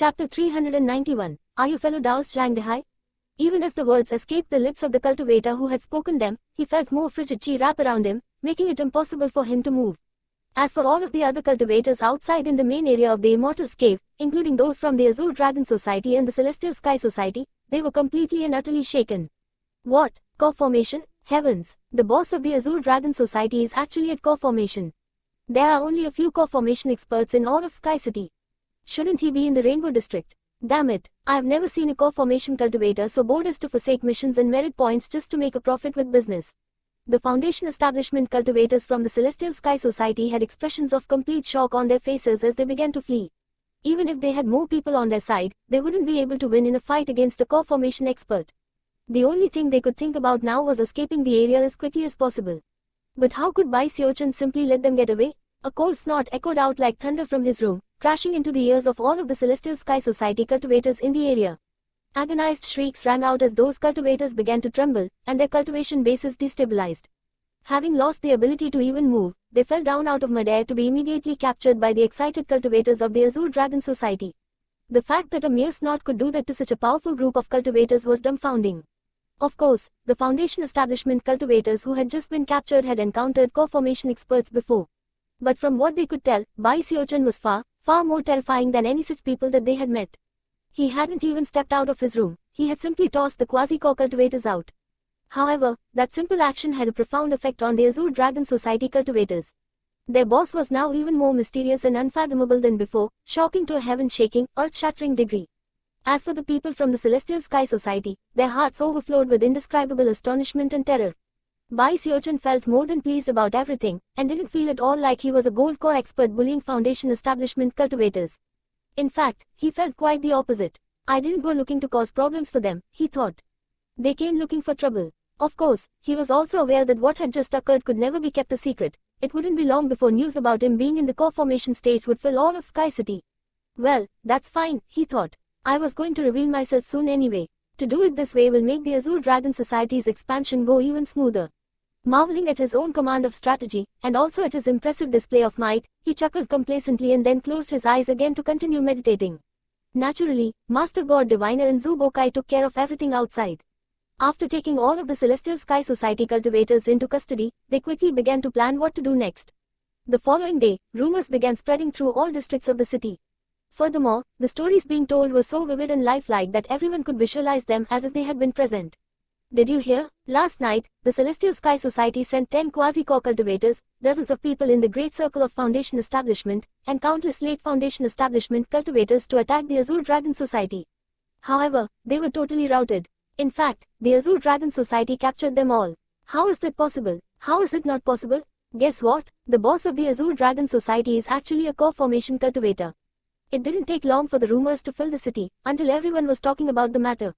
Chapter 391. Are you fellow Daos Zhangdehai? Even as the words escaped the lips of the cultivator who had spoken them, he felt more frigid chi wrap around him, making it impossible for him to move. As for all of the other cultivators outside in the main area of the Immortals cave, including those from the Azure Dragon Society and the Celestial Sky Society, they were completely and utterly shaken. What? Core formation? Heavens! The boss of the Azure Dragon Society is actually at core formation. There are only a few core formation experts in all of Sky City. Shouldn't he be in the Rainbow District? Damn it, I have never seen a core formation cultivator so bold as to forsake missions and merit points just to make a profit with business. The Foundation establishment cultivators from the Celestial Sky Society had expressions of complete shock on their faces as they began to flee. Even if they had more people on their side, they wouldn't be able to win in a fight against a core formation expert. The only thing they could think about now was escaping the area as quickly as possible. But how could Bai Xiaochun simply let them get away? A cold snort echoed out like thunder from his room, crashing into the ears of all of the Celestial Sky Society cultivators in the area. Agonized shrieks rang out as those cultivators began to tremble, and their cultivation bases destabilized. Having lost the ability to even move, they fell down out of midair to be immediately captured by the excited cultivators of the Azure Dragon Society. The fact that a mere snort could do that to such a powerful group of cultivators was dumbfounding. Of course, the Foundation establishment cultivators who had just been captured had encountered core formation experts before. But from what they could tell, Bai Xiaochun was far more terrifying than any such people that they had met. He hadn't even stepped out of his room, he had simply tossed the quasi-core cultivators out. However, that simple action had a profound effect on the Azure Dragon Society cultivators. Their boss was now even more mysterious and unfathomable than before, shocking to a heaven-shaking, earth-shattering degree. As for the people from the Celestial Sky Society, their hearts overflowed with indescribable astonishment and terror. Bai Xiaochun felt more than pleased about everything, and didn't feel at all like he was a gold core expert bullying Foundation establishment cultivators. In fact, he felt quite the opposite. I didn't go looking to cause problems for them, he thought. They came looking for trouble. Of course, he was also aware that what had just occurred could never be kept a secret. It wouldn't be long before news about him being in the core formation stage would fill all of Sky City. Well, that's fine, he thought. I was going to reveal myself soon anyway. To do it this way will make the Azure Dragon Society's expansion go even smoother. Marveling at his own command of strategy, and also at his impressive display of might, he chuckled complacently and then closed his eyes again to continue meditating. Naturally, Master God Diviner and Zhu Bokai took care of everything outside. After taking all of the Celestial Sky Society cultivators into custody, they quickly began to plan what to do next. The following day, rumors began spreading through all districts of the city. Furthermore, the stories being told were so vivid and lifelike that everyone could visualize them as if they had been present. Did you hear? Last night, the Celestial Sky Society sent 10 quasi-core cultivators, dozens of people in the Great Circle of Foundation Establishment, and countless late Foundation Establishment cultivators to attack the Azure Dragon Society. However, they were totally routed. In fact, the Azure Dragon Society captured them all. How is that possible? How is it not possible? Guess what? The boss of the Azure Dragon Society is actually a core formation cultivator. It didn't take long for the rumors to fill the city, until everyone was talking about the matter.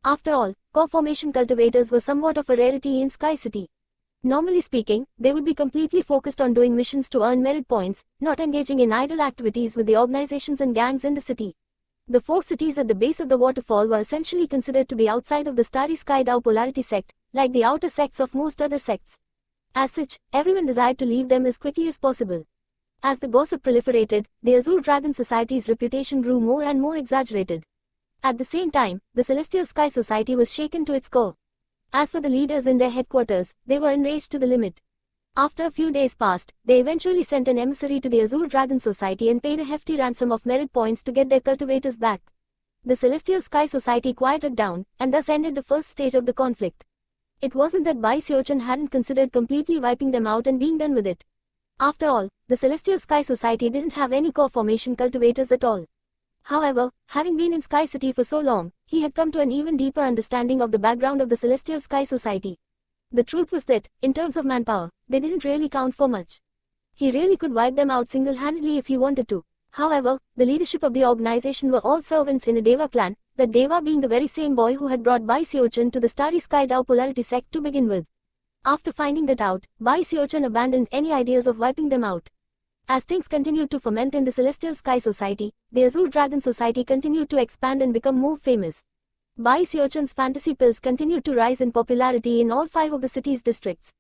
After all, core formation cultivators were somewhat of a rarity in Sky City. Normally speaking, they would be completely focused on doing missions to earn merit points, not engaging in idle activities with the organizations and gangs in the city. The 4 cities at the base of the waterfall were essentially considered to be outside of the Starry Sky Dao polarity sect, like the outer sects of most other sects. As such, everyone desired to leave them as quickly as possible. As the gossip proliferated, the Azure Dragon Society's reputation grew more and more exaggerated. At the same time, the Celestial Sky Society was shaken to its core. As for the leaders in their headquarters, they were enraged to the limit. After a few days passed, they eventually sent an emissary to the Azure Dragon Society and paid a hefty ransom of merit points to get their cultivators back. The Celestial Sky Society quieted down, and thus ended the first stage of the conflict. It wasn't that Bai Xiaochun hadn't considered completely wiping them out and being done with it. After all, the Celestial Sky Society didn't have any core formation cultivators at all. However, having been in Sky City for so long, he had come to an even deeper understanding of the background of the Celestial Sky Society. The truth was that, in terms of manpower, they didn't really count for much. He really could wipe them out single-handedly if he wanted to. However, the leadership of the organization were all servants in a Deva clan, that Deva being the very same boy who had brought Bai Xiaochun to the Starry Sky Dao polarity sect to begin with. After finding that out, Bai Xiaochun abandoned any ideas of wiping them out. As things continued to ferment in the Celestial Sky Society, the Azure Dragon Society continued to expand and become more famous. Bai Xiaochun's fantasy pills continued to rise in popularity in all 5 of the city's districts.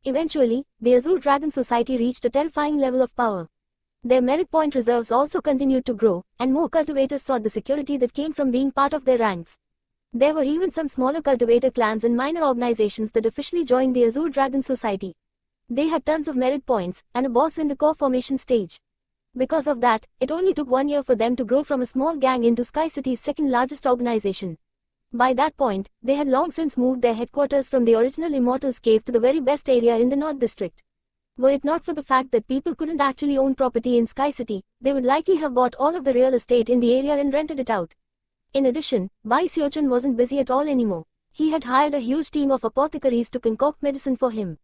Eventually, the Azure Dragon Society reached a terrifying level of power. Their merit point reserves also continued to grow, and more cultivators sought the security that came from being part of their ranks. There were even some smaller cultivator clans and minor organizations that officially joined the Azure Dragon Society. They had tons of merit points, and a boss in the core formation stage. Because of that, it only took 1 year for them to grow from a small gang into Sky City's second largest organization. By that point, they had long since moved their headquarters from the original Immortals cave to the very best area in the North District. Were it not for the fact that people couldn't actually own property in Sky City, they would likely have bought all of the real estate in the area and rented it out. In addition, Bai Xiaochun wasn't busy at all anymore. He had hired a huge team of apothecaries to concoct medicine for him.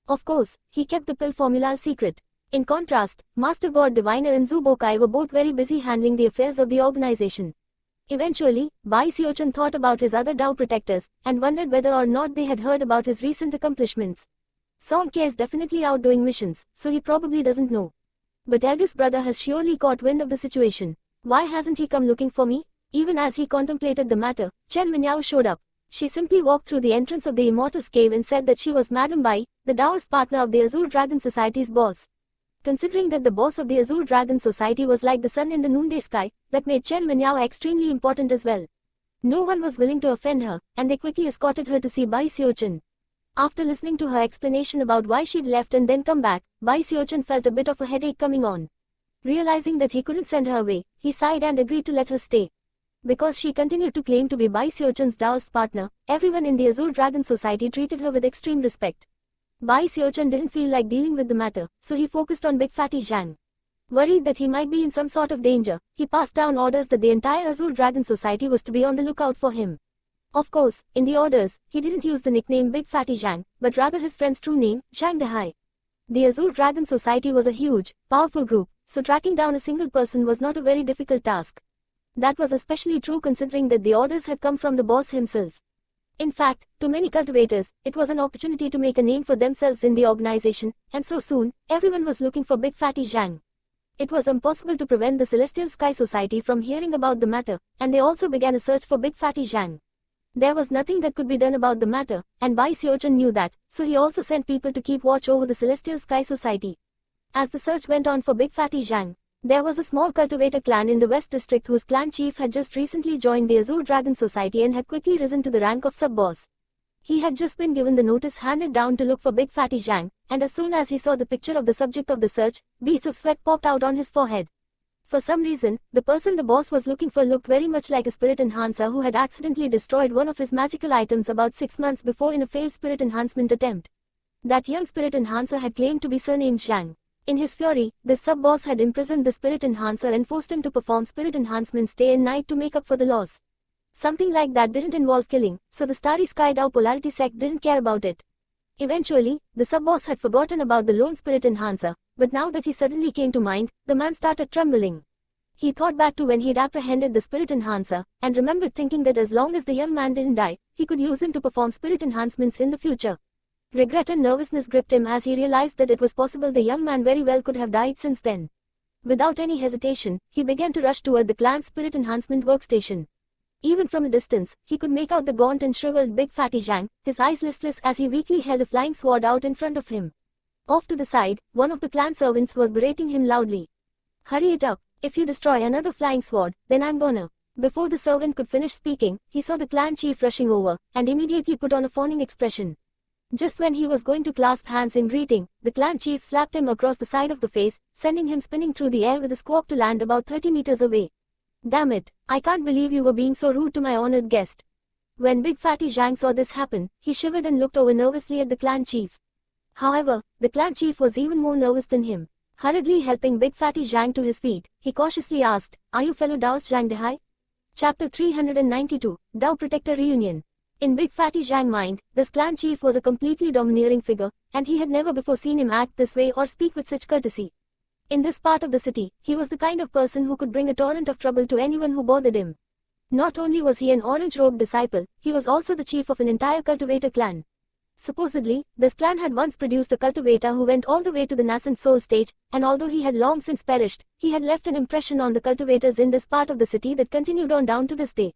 Of course, he kept the pill formula a secret. In contrast, Master God Diviner and Zubokai were both very busy handling the affairs of the organization. Eventually, Bai Xiaochun thought about his other Dao protectors, and wondered whether or not they had heard about his recent accomplishments. Song Ke is definitely out doing missions, so he probably doesn't know. But eldest brother has surely caught wind of the situation. Why hasn't he come looking for me? Even as he contemplated the matter, Chen Minyao showed up. She simply walked through the entrance of the Immortals cave and said that she was Madame Bai, the Taoist partner of the Azure Dragon Society's boss. Considering that the boss of the Azure Dragon Society was like the sun in the noonday sky, that made Chen Minyao extremely important as well. No one was willing to offend her, and they quickly escorted her to see Bai Xiaochun. After listening to her explanation about why she'd left and then come back, Bai Xiaochun felt a bit of a headache coming on. Realizing that he couldn't send her away, he sighed and agreed to let her stay. Because she continued to claim to be Bai Xiaochun's Taoist partner, everyone in the Azure Dragon Society treated her with extreme respect. Bai Xiaochun didn't feel like dealing with the matter, so he focused on Big Fatty Zhang. Worried that he might be in some sort of danger, he passed down orders that the entire Azure Dragon Society was to be on the lookout for him. Of course, in the orders, he didn't use the nickname Big Fatty Zhang, but rather his friend's true name, Zhang Dehai. The Azure Dragon Society was a huge, powerful group, so tracking down a single person was not a very difficult task. That was especially true considering that the orders had come from the boss himself. In fact, to many cultivators, it was an opportunity to make a name for themselves in the organization, and so soon, everyone was looking for Big Fatty Zhang. It was impossible to prevent the Celestial Sky Society from hearing about the matter, and they also began a search for Big Fatty Zhang. There was nothing that could be done about the matter, and Bai Xiaochun knew that, so he also sent people to keep watch over the Celestial Sky Society. As the search went on for Big Fatty Zhang, there was a small cultivator clan in the West District whose clan chief had just recently joined the Azure Dragon Society and had quickly risen to the rank of sub-boss. He had just been given the notice handed down to look for Big Fatty Zhang, and as soon as he saw the picture of the subject of the search, beads of sweat popped out on his forehead. For some reason, the person the boss was looking for looked very much like a spirit enhancer who had accidentally destroyed one of his magical items about 6 months before in a failed spirit enhancement attempt. That young spirit enhancer had claimed to be surnamed Zhang. In his fury, the sub-boss had imprisoned the spirit enhancer and forced him to perform spirit enhancements day and night to make up for the loss. Something like that didn't involve killing, so the Starry Sky Dao Polarity sect didn't care about it. Eventually, the sub-boss had forgotten about the lone spirit enhancer, but now that he suddenly came to mind, the man started trembling. He thought back to when he'd apprehended the spirit enhancer, and remembered thinking that as long as the young man didn't die, he could use him to perform spirit enhancements in the future. Regret and nervousness gripped him as he realized that it was possible the young man very well could have died since then. Without any hesitation, he began to rush toward the clan's spirit enhancement workstation. Even from a distance, he could make out the gaunt and shriveled Big Fatty Zhang, his eyes listless as he weakly held a flying sword out in front of him. Off to the side, one of the clan servants was berating him loudly. "Hurry it up, if you destroy another flying sword, then I'm gonna." Before the servant could finish speaking, he saw the clan chief rushing over, and immediately put on a fawning expression. Just when he was going to clasp hands in greeting, the clan chief slapped him across the side of the face, sending him spinning through the air with a squawk to land about 30 meters away. "Damn it, I can't believe you were being so rude to my honored guest." When Big Fatty Zhang saw this happen, he shivered and looked over nervously at the clan chief. However, the clan chief was even more nervous than him. Hurriedly helping Big Fatty Zhang to his feet, he cautiously asked, "Are you fellow Daoist Zhang Dehai?" Chapter 392, Dao Protector Reunion. In Big Fatty Zhang's mind, this clan chief was a completely domineering figure, and he had never before seen him act this way or speak with such courtesy. In this part of the city, he was the kind of person who could bring a torrent of trouble to anyone who bothered him. Not only was he an orange-robed disciple, he was also the chief of an entire cultivator clan. Supposedly, this clan had once produced a cultivator who went all the way to the nascent soul stage, and although he had long since perished, he had left an impression on the cultivators in this part of the city that continued on down to this day.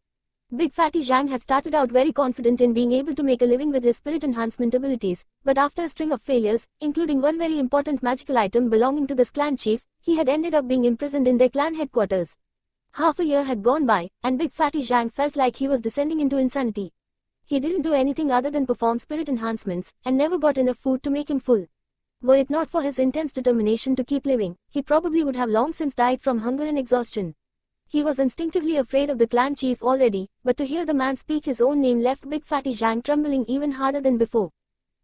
Big Fatty Zhang had started out very confident in being able to make a living with his spirit enhancement abilities, but after a string of failures, including one very important magical item belonging to this clan chief, he had ended up being imprisoned in their clan headquarters. Half a year had gone by, and Big Fatty Zhang felt like he was descending into insanity. He didn't do anything other than perform spirit enhancements, and never got enough food to make him full. Were it not for his intense determination to keep living, he probably would have long since died from hunger and exhaustion. He was instinctively afraid of the clan chief already, but to hear the man speak his own name left Big Fatty Zhang trembling even harder than before.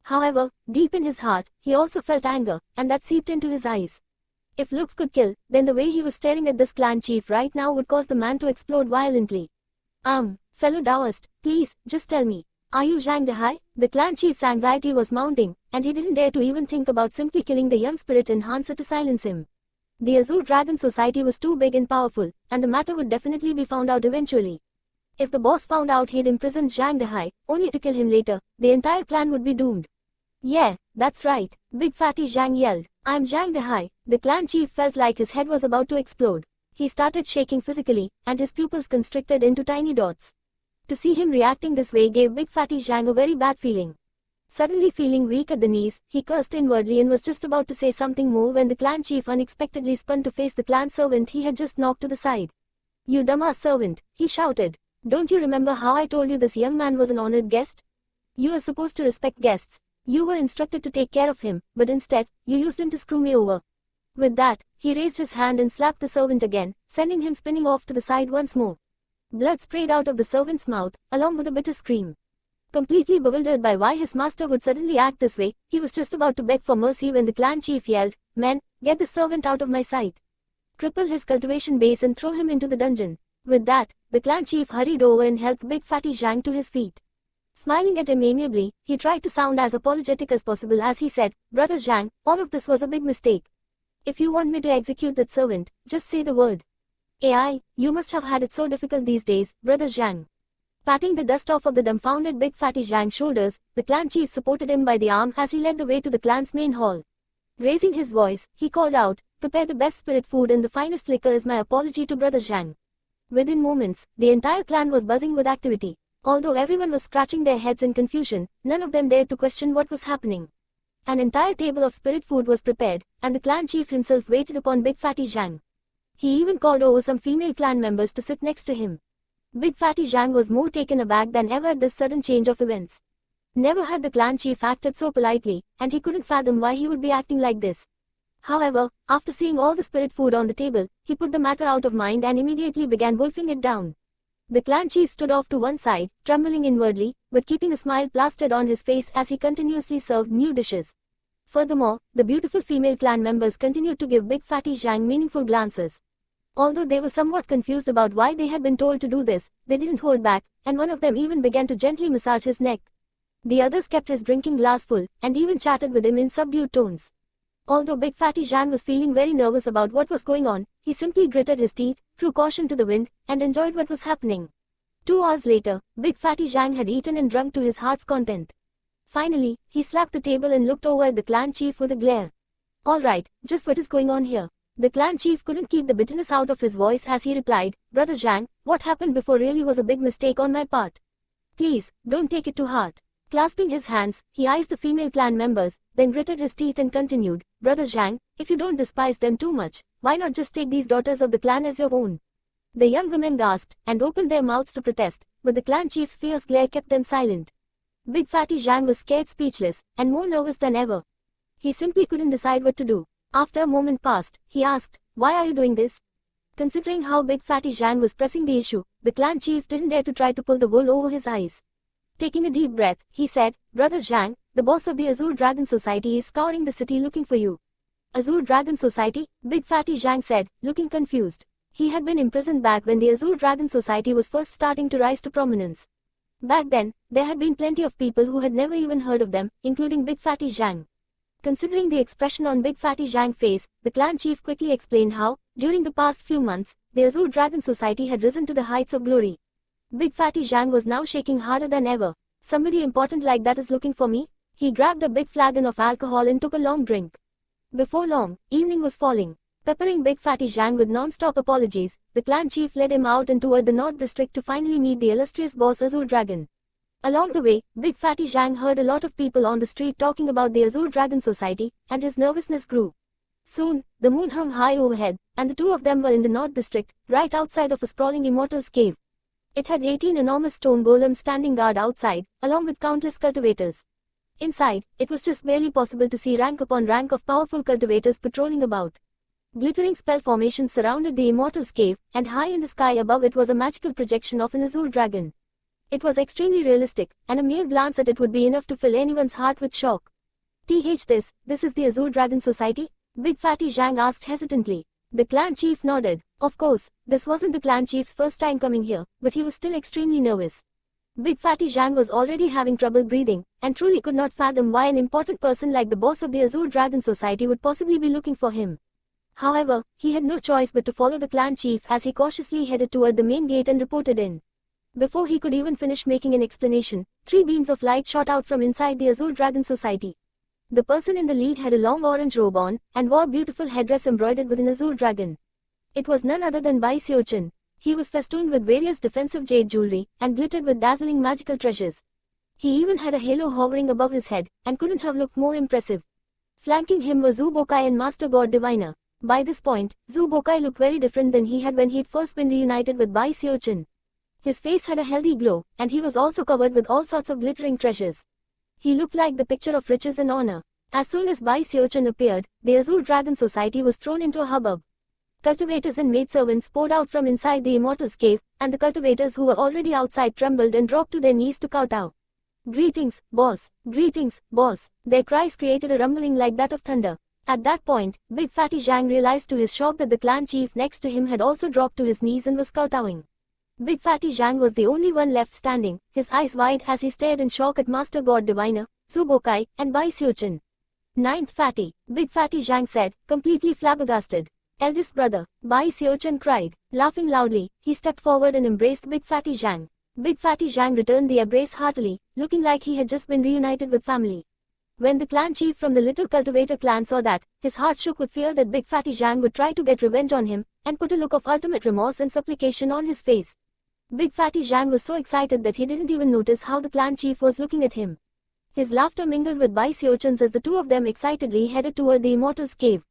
However, deep in his heart, he also felt anger, and that seeped into his eyes. If looks could kill, then the way he was staring at this clan chief right now would cause the man to explode violently. Fellow Taoist, please, just tell me, are you Zhang Dehai? The clan chief's anxiety was mounting, and he didn't dare to even think about simply killing the young spirit enhancer to silence him. The Azure Dragon Society was too big and powerful, and the matter would definitely be found out eventually. If the boss found out he'd imprisoned Zhang Dehai, only to kill him later, the entire clan would be doomed. Yeah, that's right, Big Fatty Zhang yelled. I'm Zhang Dehai. The clan chief felt like his head was about to explode. He started shaking physically, and his pupils constricted into tiny dots. To see him reacting this way gave Big Fatty Zhang a very bad feeling. Suddenly feeling weak at the knees, he cursed inwardly and was just about to say something more when the clan chief unexpectedly spun to face the clan servant he had just knocked to the side. You dumbass servant, he shouted. Don't you remember how I told you this young man was an honored guest? You are supposed to respect guests. You were instructed to take care of him, but instead, you used him to screw me over. With that, he raised his hand and slapped the servant again, sending him spinning off to the side once more. Blood sprayed out of the servant's mouth, along with a bitter scream. Completely bewildered by why his master would suddenly act this way, he was just about to beg for mercy when the clan chief yelled, Men, get the servant out of my sight. Cripple his cultivation base and throw him into the dungeon. With that, the clan chief hurried over and helped Big Fatty Zhang to his feet. Smiling at him amiably, he tried to sound as apologetic as possible as he said, Brother Zhang, all of this was a big mistake. If you want me to execute that servant, just say the word. AI, you must have had it so difficult these days, Brother Zhang. Patting the dust off of the dumbfounded Big Fatty Zhang's shoulders, the clan chief supported him by the arm as he led the way to the clan's main hall. Raising his voice, he called out, Prepare the best spirit food and the finest liquor as my apology to Brother Zhang. Within moments, the entire clan was buzzing with activity. Although everyone was scratching their heads in confusion, none of them dared to question what was happening. An entire table of spirit food was prepared, and the clan chief himself waited upon Big Fatty Zhang. He even called over some female clan members to sit next to him. Big Fatty Zhang was more taken aback than ever at this sudden change of events. Never had the clan chief acted so politely, and he couldn't fathom why he would be acting like this. However, after seeing all the spirit food on the table, he put the matter out of mind and immediately began wolfing it down. The clan chief stood off to one side, trembling inwardly, but keeping a smile plastered on his face as he continuously served new dishes. Furthermore, the beautiful female clan members continued to give Big Fatty Zhang meaningful glances. Although they were somewhat confused about why they had been told to do this, they didn't hold back, and one of them even began to gently massage his neck. The others kept his drinking glass full, and even chatted with him in subdued tones. Although Big Fatty Zhang was feeling very nervous about what was going on, he simply gritted his teeth, threw caution to the wind, and enjoyed what was happening. 2 hours later, Big Fatty Zhang had eaten and drunk to his heart's content. Finally, he slapped the table and looked over at the clan chief with a glare. Alright, just what is going on here? The clan chief couldn't keep the bitterness out of his voice as he replied, Brother Zhang, what happened before really was a big mistake on my part. Please, don't take it to heart. Clasping his hands, he eyed the female clan members, then gritted his teeth and continued, Brother Zhang, if you don't despise them too much, why not just take these daughters of the clan as your own? The young women gasped and opened their mouths to protest, but the clan chief's fierce glare kept them silent. Big Fatty Zhang was scared speechless, and more nervous than ever. He simply couldn't decide what to do. After a moment passed, he asked, Why are you doing this? Considering how Big Fatty Zhang was pressing the issue, the clan chief didn't dare to try to pull the wool over his eyes. Taking a deep breath, he said, Brother Zhang, the boss of the Azure Dragon Society is scouring the city looking for you. Azure Dragon Society? Big Fatty Zhang said, looking confused. He had been imprisoned back when the Azure Dragon Society was first starting to rise to prominence. Back then, there had been plenty of people who had never even heard of them, including Big Fatty Zhang. Considering the expression on Big Fatty Zhang's face, the clan chief quickly explained how, during the past few months, the Azure Dragon Society had risen to the heights of glory. Big Fatty Zhang was now shaking harder than ever. Somebody important like that is looking for me? He grabbed a big flagon of alcohol and took a long drink. Before long, evening was falling. Peppering Big Fatty Zhang with non-stop apologies, the clan chief led him out and toward the North District to finally meet the illustrious boss Azure Dragon. Along the way, Big Fatty Zhang heard a lot of people on the street talking about the Azure Dragon Society, and his nervousness grew. Soon, the moon hung high overhead, and the two of them were in the North District, right outside of a sprawling immortals cave. It had 18 enormous stone golems standing guard outside, along with countless cultivators. Inside, it was just barely possible to see rank upon rank of powerful cultivators patrolling about. Glittering spell formations surrounded the immortals cave, and high in the sky above it was a magical projection of an azure dragon. It was extremely realistic, and a mere glance at it would be enough to fill anyone's heart with shock. This is the Azure Dragon Society? Big Fatty Zhang asked hesitantly. The clan chief nodded. Of course, this wasn't the clan chief's first time coming here, but he was still extremely nervous. Big Fatty Zhang was already having trouble breathing, and truly could not fathom why an important person like the boss of the Azure Dragon Society would possibly be looking for him. However, he had no choice but to follow the clan chief as he cautiously headed toward the main gate and reported in. Before he could even finish making an explanation, 3 beams of light shot out from inside the Azure Dragon Society. The person in the lead had a long orange robe on, and wore a beautiful headdress embroidered with an azure dragon. It was none other than Bai Xiaochun. He was festooned with various defensive jade jewelry, and glittered with dazzling magical treasures. He even had a halo hovering above his head, and couldn't have looked more impressive. Flanking him were Zhu Bokai and Master God Diviner. By this point, Zhu Bokai looked very different than he had when he'd first been reunited with Bai Xiaochun. His face had a healthy glow, and he was also covered with all sorts of glittering treasures. He looked like the picture of riches and honor. As soon as Bai Xiaochun appeared, the Azure Dragon Society was thrown into a hubbub. Cultivators and maidservants poured out from inside the Immortals cave, and the cultivators who were already outside trembled and dropped to their knees to kowtow. Greetings, boss. Greetings, boss. Their cries created a rumbling like that of thunder. At that point, Big Fatty Zhang realized to his shock that the clan chief next to him had also dropped to his knees and was kowtowing. Big Fatty Zhang was the only one left standing, his eyes wide as he stared in shock at Master God Diviner, Zhu Bokai, and Bai Xiaochun. Ninth Fatty, Big Fatty Zhang said, completely flabbergasted. Eldest brother, Bai Xiaochun cried. Laughing loudly, he stepped forward and embraced Big Fatty Zhang. Big Fatty Zhang returned the embrace heartily, looking like he had just been reunited with family. When the clan chief from the Little Cultivator clan saw that, his heart shook with fear that Big Fatty Zhang would try to get revenge on him, and put a look of ultimate remorse and supplication on his face. Big Fatty Zhang was so excited that he didn't even notice how the clan chief was looking at him. His laughter mingled with Bai Xiaochun's as the two of them excitedly headed toward the Immortals cave.